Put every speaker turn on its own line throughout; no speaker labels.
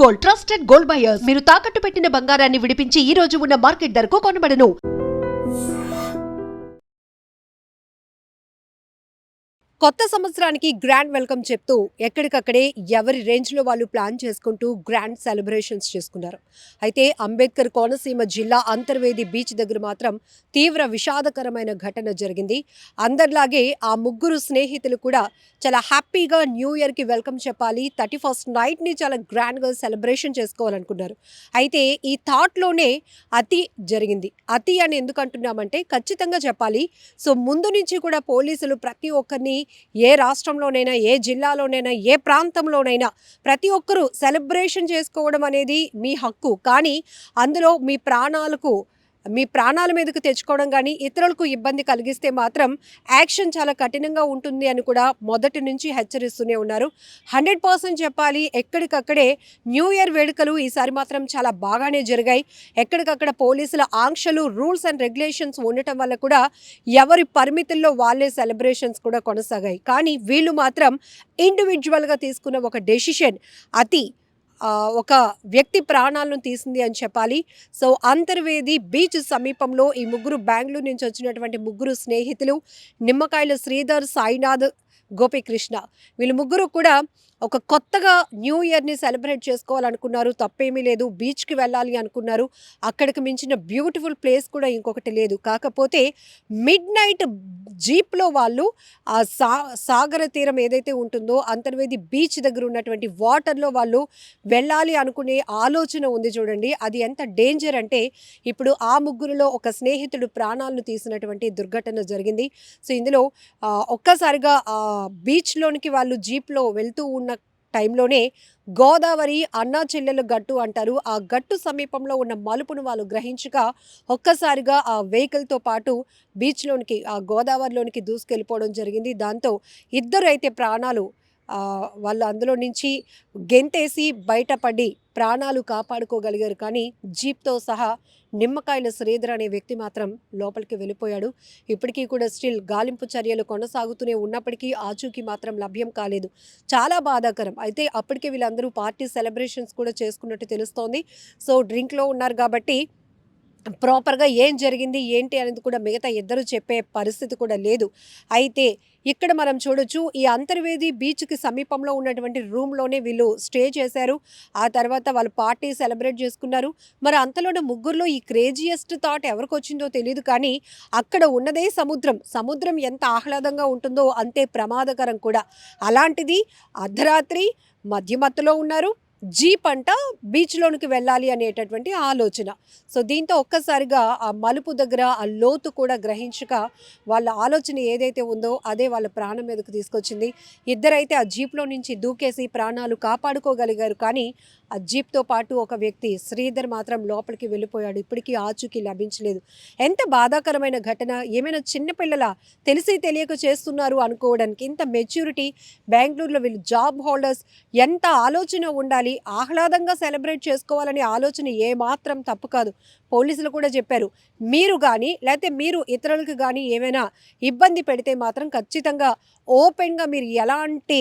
Gold, trusted gold buyers. మీరు తాకట్టు పెట్టిన బంగారాన్ని విడిపించి ఈ రోజు ఉన్న మార్కెట్ ధరకు కొనబడను.
కొత్త సంవత్సరానికి గ్రాండ్ వెల్కమ్ చెప్తూ ఎక్కడికక్కడే ఎవరి రేంజ్లో వాళ్ళు ప్లాన్ చేసుకుంటూ గ్రాండ్ సెలబ్రేషన్స్ చేసుకున్నారు. అయితే అంబేద్కర్ కోనసీమ జిల్లా అంతర్వేది బీచ్ దగ్గర మాత్రం తీవ్ర విషాదకరమైన ఘటన జరిగింది. అందరిలాగే ఆ ముగ్గురు స్నేహితులు కూడా చాలా హ్యాపీగా న్యూ ఇయర్కి వెల్కమ్ చెప్పాలి, 31st నైట్ని చాలా గ్రాండ్గా సెలబ్రేషన్ చేసుకోవాలనుకున్నారు. అయితే ఈ థాట్లోనే అతి జరిగింది. అతి అని ఎందుకు అంటున్నామంటే ఖచ్చితంగా చెప్పాలి. సో ముందు నుంచి కూడా పోలీసులు ప్రతి ఒక్కరిని ఏ రాష్ట్రంలోనైనా, ఏ జిల్లాలోనైనా, ఏ ప్రాంతంలోనైనా ప్రతి ఒక్కరూ సెలబ్రేషన్ చేసుకోవడం అనేది మీ హక్కు. కానీ అందులో మీ ప్రాణాల మీదకు తెచ్చుకోవడం కానీ ఇతరులకు ఇబ్బంది కలిగిస్తే మాత్రం యాక్షన్ చాలా కఠినంగా ఉంటుంది అని కూడా మొదటి నుంచి హెచ్చరిస్తూనే ఉన్నారు. 100% చెప్పాలి, ఎక్కడికక్కడే న్యూ ఇయర్ వేడుకలు ఈసారి మాత్రం చాలా బాగానే జరిగాయి. ఎక్కడికక్కడ పోలీసుల ఆంక్షలు, రూల్స్ అండ్ రెగ్యులేషన్స్ ఉండటం వల్ల కూడా ఎవరి పరిమితుల్లో వాళ్ళే సెలబ్రేషన్స్ కూడా కొనసాగాయి. కానీ వీళ్ళు మాత్రం ఇండివిజువల్గా తీసుకున్న ఒక డెసిషన్ ఒక వ్యక్తి ప్రాణాలను తీసింది అని చెప్పాలి. సో అంతర్వేది బీచ్ సమీపంలో ఈ ముగ్గురు బెంగళూరు నుంచి వచ్చినటువంటి ముగ్గురు స్నేహితులు నిమ్మకాయల శ్రీధర్, సాయినాథ్, గోపీకృష్ణ, వీళ్ళు ముగ్గురు కూడా ఒక కొత్తగా న్యూ ఇయర్ని సెలబ్రేట్ చేసుకోవాలనుకున్నారు. తప్పేమీ లేదు, బీచ్కి వెళ్ళాలి అనుకున్నారు. అక్కడికి మించిన బ్యూటిఫుల్ ప్లేస్ కూడా ఇంకొకటి లేదు. కాకపోతే మిడ్ నైట్ జీప్లో వాళ్ళు ఆ సాగర తీరం ఏదైతే ఉంటుందో అంతర్వేది బీచ్ దగ్గర ఉన్నటువంటి వాటర్లో వాళ్ళు వెళ్ళాలి అనుకునే ఆలోచన ఉంది చూడండి. అది ఎంత డేంజర్ అంటే ఇప్పుడు ఆ ముగ్గురులో ఒక స్నేహితుడు ప్రాణాలను తీసినటువంటి దుర్ఘటన జరిగింది. సో ఇందులో ఒక్కసారిగా బీచ్లోనికి వాళ్ళు జీప్లో వెళ్తూ ఉన్న టైంలోనే గోదావరి అన్నా చెల్లెల గట్టు అంటారు, ఆ గట్టు సమీపంలో ఉన్న మలుపును వాళ్ళు గ్రహించగా ఒక్కసారిగా ఆ వెహికల్తో పాటు బీచ్లోనికి, ఆ గోదావరిలోనికి దూసుకెళ్ళిపోవడం జరిగింది. దాంతో ఇద్దరు అయితే ప్రాణాలు వాళ్ళు అందులో నుంచి గెంతేసి బయటపడి ప్రాణాలు కాపాడుకోగలిగారు. కానీ జీప్తో సహా నిమ్మకాయల శ్రీధర్ అనే వ్యక్తి మాత్రం లోపలికి వెళ్ళిపోయాడు. ఇప్పటికీ కూడా స్టిల్ గాలింపు చర్యలు కొనసాగుతూనే ఉన్నప్పటికీ ఆచూకీ మాత్రం లభ్యం కాలేదు. చాలా బాధాకరం. అయితే అప్పటికే వీళ్ళందరూ పార్టీ సెలబ్రేషన్స్ కూడా చేసుకున్నట్టు తెలుస్తోంది. సో డ్రింక్లో ఉన్నారు కాబట్టి ప్రాపర్గా ఏం జరిగింది ఏంటి అనేది కూడా మిగతా ఇద్దరు చెప్పే పరిస్థితి కూడా లేదు. అయితే ఇక్కడ మనం చూడొచ్చు, ఈ అంతర్వేది బీచ్కి సమీపంలో ఉన్నటువంటి రూమ్లోనే వీళ్ళు స్టే చేశారు. ఆ తర్వాత వాళ్ళు పార్టీ సెలబ్రేట్ చేసుకున్నారు. మరి అంతలోనే ముగ్గురులో ఈ క్రేజియస్ట్ థాట్ ఎవరికి వచ్చిందో తెలియదు. కానీ అక్కడ ఉన్నదే సముద్రం ఎంత ఆహ్లాదంగా ఉంటుందో అంతే ప్రమాదకరం కూడా. అలాంటిది అర్ధరాత్రి మధ్యమత్తులో ఉన్నారు, జీప్ అంట బీచ్లోనికి వెళ్ళాలి అనేటటువంటి ఆలోచన. సో దీంతో ఒక్కసారిగా ఆ మలుపు దగ్గర ఆ లోతు కూడా గ్రహించక వాళ్ళ ఆలోచన ఏదైతే ఉందో అదే వాళ్ళ ప్రాణం మీదకు తీసుకొచ్చింది. ఇద్దరైతే ఆ జీప్లో నుంచి దూకేసి ప్రాణాలు కాపాడుకోగలిగారు. కానీ ఆ జీప్తో పాటు ఒక వ్యక్తి శ్రీధర్ మాత్రం లోపలికి వెళ్ళిపోయాడు. ఇప్పటికీ ఆచూకీ లభించలేదు. ఎంత బాధాకరమైన ఘటన. ఏమైనా చిన్నపిల్లల తెలిసి తెలియక చేస్తున్నారు అనుకోవడానికి. ఇంత మెచ్యూరిటీ, బెంగళూరులో వీళ్ళు జాబ్ హోల్డర్స్, ఎంత ఆలోచన ఉండాలి. ఆహ్లాదంగా సెలబ్రేట్ చేసుకోవాలనే ఆలోచన ఏమాత్రం తప్పు కాదు. పోలీసులు కూడా చెప్పారు, మీరు కానీ లేకపోతే మీరు ఇతరులకు కానీ ఏమైనా ఇబ్బంది పెడితే మాత్రం ఖచ్చితంగా ఓపెన్గా మీరు ఎలాంటి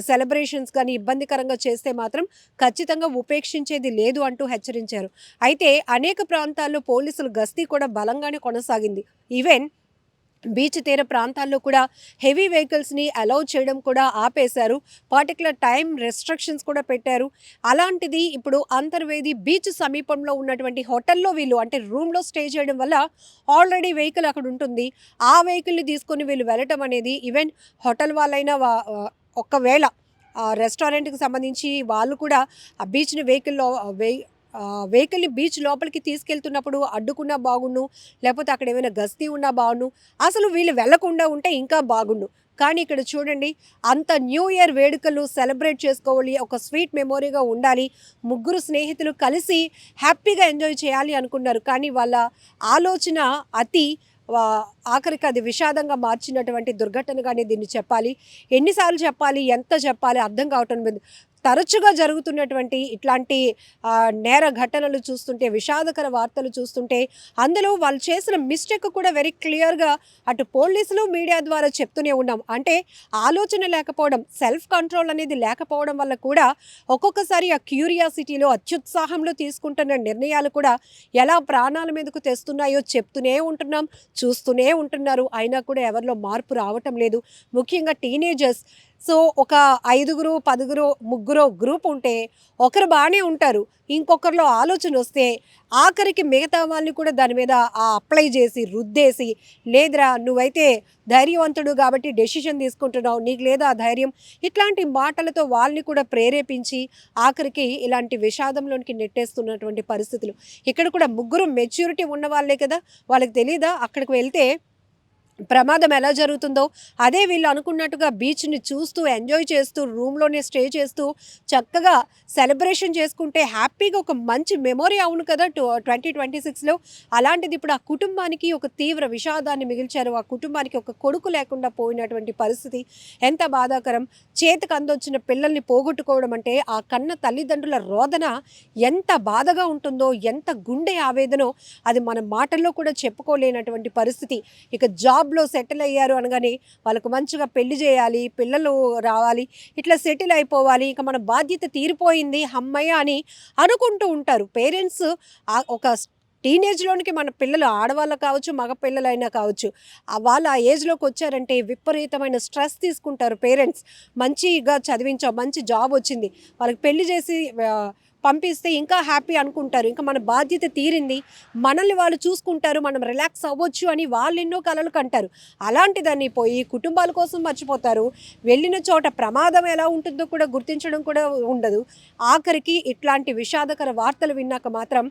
సెలబ్రేషన్స్ కానీ ఇబ్బందికరంగా చేస్తే మాత్రం ఖచ్చితంగా ఉపేక్షించేది లేదు అంటూ హెచ్చరించారు. అయితే అనేక ప్రాంతాల్లో పోలీసులు గస్తీ కూడా బలంగానే కొనసాగింది. ఈవెన్ బీచ్ తీర ప్రాంతాల్లో కూడా హెవీ వెహికల్స్ని అలౌ చేయడం కూడా ఆపేశారు. పర్టికులర్ టైం రెస్ట్రిక్షన్స్ కూడా పెట్టారు. అలాంటిది ఇప్పుడు అంతర్వేది బీచ్ సమీపంలో ఉన్నటువంటి హోటల్లో వీళ్ళు అంటే రూమ్లో స్టే చేయడం వల్ల ఆల్రెడీ వెహికల్ అక్కడ ఉంటుంది. ఆ వెహికల్ని తీసుకొని వీళ్ళు వెళ్ళటం అనేది ఈవెన్ హోటల్ వాళ్ళైనా ఒకవేళ రెస్టారెంట్కి సంబంధించి వాళ్ళు కూడా ఆ బీచ్ని వెహికల్ని బీచ్ లోపలికి తీసుకెళ్తున్నప్పుడు అడ్డుకున్నా బాగుండు, లేకపోతే అక్కడ ఏమైనా గస్తీ ఉన్నా బాగుండు, అసలు వీళ్ళు వెళ్లకుండా ఉంటే ఇంకా బాగుండు. కానీ ఇక్కడ చూడండి, అంత న్యూ ఇయర్ వేడుకలు సెలబ్రేట్ చేసుకోవాలి, ఒక స్వీట్ మెమొరీగా ఉండాలి, ముగ్గురు స్నేహితులు కలిసి హ్యాపీగా ఎంజాయ్ చేయాలి అనుకున్నారు. కానీ వాళ్ళ ఆలోచన ఆఖరికి అది విషాదంగా మార్చినటువంటి దుర్ఘటనగానే దీన్ని చెప్పాలి. ఎన్నిసార్లు చెప్పాలి, ఎంత చెప్పాలి అర్థం కావటం లేదు. తరచుగా జరుగుతున్నటువంటి ఇట్లాంటి నేర ఘటనలు చూస్తుంటే, విషాదకర వార్తలు చూస్తుంటే, అందులో వాళ్ళు చేసిన మిస్టేక్ కూడా వెరీ క్లియర్గా అటు పోలీసులు మీడియా ద్వారా చెప్తూనే ఉన్నాం. అంటే ఆలోచన లేకపోవడం, సెల్ఫ్ కంట్రోల్ అనేది లేకపోవడం వల్ల కూడా ఒక్కొక్కసారి ఆ క్యూరియాసిటీలో, అత్యుత్సాహంలో తీసుకుంటున్న నిర్ణయాలు కూడా ఎలా ప్రాణాల మీదకు తెస్తున్నాయో చెప్తూనే ఉంటున్నాం, చూస్తూనే ఉంటున్నారు. అయినా కూడా ఎవరిలో మార్పు రావటం లేదు. ముఖ్యంగా టీనేజర్స్. సో ఒక 5గురు 10గురు ముగ్గురు గ్రూప్ ఉంటే ఒకరు బాగానే ఉంటారు, ఇంకొకరిలో ఆలోచన వస్తే ఆఖరికి మిగతా వాళ్ళని కూడా దాని మీద అప్లై చేసి రుద్దేసి, లేదురా నువ్వైతే ధైర్యవంతుడు కాబట్టి డెసిషన్ తీసుకుంటున్నావు, నీకు లేదా ఆ ధైర్యం, ఇట్లాంటి మాటలతో వాళ్ళని కూడా ప్రేరేపించి ఆఖరికి ఇలాంటి విషాదంలోనికి నెట్టేస్తున్నటువంటి పరిస్థితులు. ఇక్కడ కూడా ముగ్గురు మెచ్యూరిటీ ఉన్న వాళ్ళే కదా, వాళ్ళకి తెలీదా అక్కడికి వెళ్తే ప్రమాదం ఎలా జరుగుతుందో? అదే వీళ్ళు అనుకున్నట్టుగా బీచ్ని చూస్తూ ఎంజాయ్ చేస్తూ రూమ్లోనే స్టే చేస్తూ చక్కగా సెలబ్రేషన్ చేసుకుంటే హ్యాపీగా ఒక మంచి మెమొరీ అవును కదా 2026లో. అలాంటిది ఇప్పుడు ఆ కుటుంబానికి ఒక తీవ్ర విషాదాన్ని మిగిల్చారు. ఆ కుటుంబానికి ఒక కొడుకు లేకుండా పోయినటువంటి పరిస్థితి ఎంత బాధాకరం. చేతికి అందొచ్చిన పిల్లల్ని పోగొట్టుకోవడం అంటే ఆ కన్న తల్లిదండ్రుల రోదన ఎంత బాధగా ఉంటుందో, ఎంత గుండె ఆవేదనో అది మన మాటల్లో కూడా చెప్పుకోలేనటువంటి పరిస్థితి. ఇక జాబ్లో సెటిల్ అయ్యారు అనగానే వాళ్ళకు మంచిగా పెళ్లి చేయాలి, పిల్లలు రావాలి, ఇట్లా సెటిల్ అయిపోవాలి, ఇక మన బాధ్యత తీరిపోయింది అమ్మయ్య అని అనుకుంటూ ఉంటారు పేరెంట్స్. ఒక టీనేజ్లోనికి మన పిల్లలు, ఆడవాళ్ళు కావచ్చు మగ పిల్లలైనా కావచ్చు, వాళ్ళు ఆ ఏజ్లోకి వచ్చారంటే విపరీతమైన స్ట్రెస్ తీసుకుంటారు పేరెంట్స్. మంచిగా చదివించాం, మంచి జాబ్ వచ్చింది, వాళ్ళకి పెళ్లి చేసి పంపిస్తే ఇంకా హ్యాపీ అనుకుంటారు, ఇంకా మన బాధ్యత తీరింది, మనల్ని వాళ్ళు చూసుకుంటారు, మనం రిలాక్స్ అవ్వచ్చు అని వాళ్ళు ఎన్నో కలలు కంటారు. అలాంటిదాన్ని పోయి కుటుంబాల కోసం మర్చిపోతారు. వెళ్ళిన చోట ప్రమాదం ఎలా ఉంటుందో కూడా గుర్తించడం కూడా ఉండదు. ఆఖరికి ఇట్లాంటి విషాదకర వార్తలు విన్నాక మాత్రం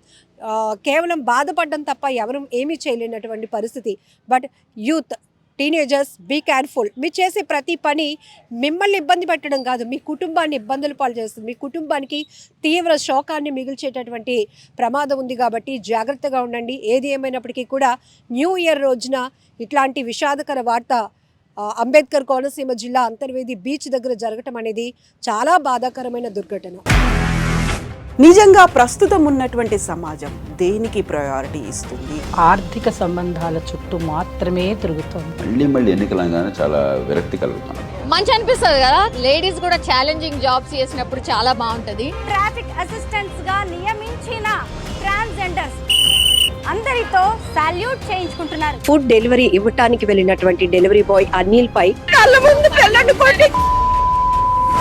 కేవలం బాధపడడం తప్ప ఎవరు ఏమీ చేయలేనటువంటి పరిస్థితి. But youth, teenagers, be careful. మీరు చేసే ప్రతి పని మిమ్మల్ని ఇబ్బంది పెట్టడం కాదు, మీ కుటుంబాన్ని ఇబ్బందులు పాలు చేస్తుంది, మీ కుటుంబానికి తీవ్ర శోకాన్ని మిగిల్చేటటువంటి ప్రమాదం ఉంది. కాబట్టి జాగ్రత్తగా ఉండండి. ఏది ఏమైనప్పటికీ కూడా న్యూ ఇయర్ రోజున ఇట్లాంటి విషాదకర వార్త అంబేద్కర్ కోనసీమ జిల్లా అంతర్వేది బీచ్ దగ్గర జరగటం అనేది చాలా బాధాకరమైన దుర్ఘటన.
నిజంగా ప్రస్తుతం ఉన్నటువంటి సమాజం దేనికి ప్రయారిటీ ఇస్తుంది?
ఆర్థిక సంబంధాల చుట్టూ మాత్రమే తిరుగుతుంది.
మళ్ళీ ఎన్నికలంగానే చాలా విరక్తి కలుగుతాం.
మంచి అనిపిస్తుంది కదా, లేడీస్ కూడా ఛాలెంజింగ్ జాబ్స్ చేసినప్పుడు చాలా బాగుంటది.
ట్రాఫిక్ అసిస్టెంట్స్ గా నియమించిన ట్రాన్స్జెండర్స్ అందరితో సాల్యూట్ చేయించుకుంటున్నారు.
ఫుడ్ డెలివరీ ఇవ్వటానికి వెళ్ళినటువంటి డెలివరీ బాయ్ అనిల్ పై కళ్ళ ముందు